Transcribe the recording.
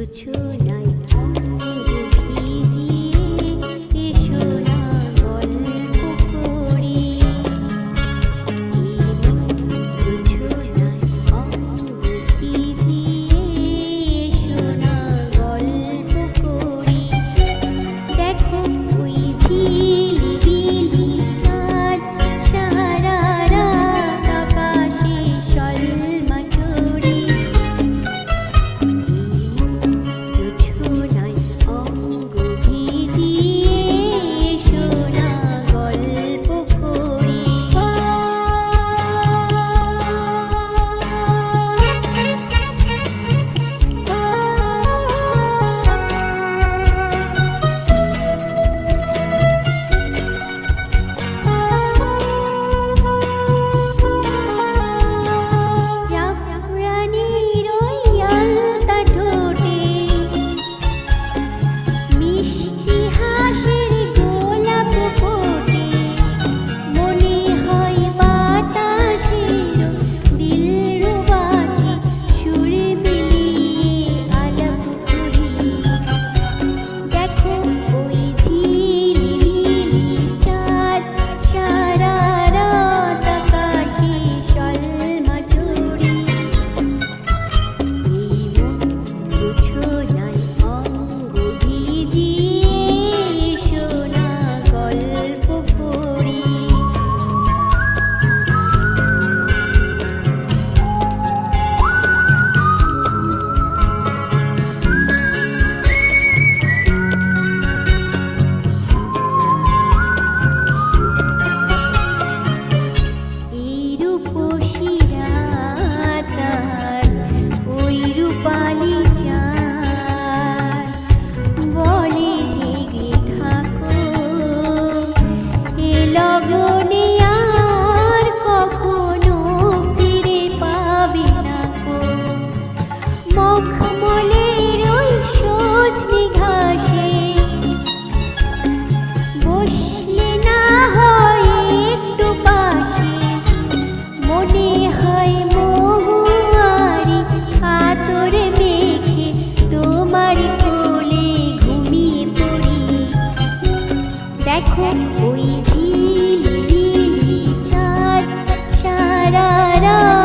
জোছনায় অঙ্গ ভিজিয়ে এসো না গল্প করি। জোছনায় অঙ্গ ভিজিয়ে এসো না গল্প করি। দেখো ওই ঝিলিবিলি চাঁদ সারা রাত আকাশে সলমা চড়ি। জোছনায় অঙ্গ ভিজিয়ে এসো না গল্প করি। জাফরানির ওই আলতা ঠোঁটে মিষ্টি হাসির গোলাপ ফোটে। মনে হয় বাতাসের দিলরুবাতে সুর মিলিয়ে আলাপ করি। দেখো ওই ঝিলিবিলি চাঁদ সারা রাত আকাশে সলমা চড়ি। জোছনায় অঙ্গ ভিজিয়ে এসো না গল্প করি। এই রূপসী রাত আর ওই রূপালি চাঁদ বলে জেগে থাকো, এ লগনে আর কখনো ফিরে পাবে না গো। মখমলের ওই সজনে ঘাসে বসলে না হয় একটু পাশে। মনে হয় মহুয়ারি আতর মেখে তোমার কোলে ঘুমিয়ে পড়ি। দেখো ওই ঝিলিবিলি চাঁদ সারা রাত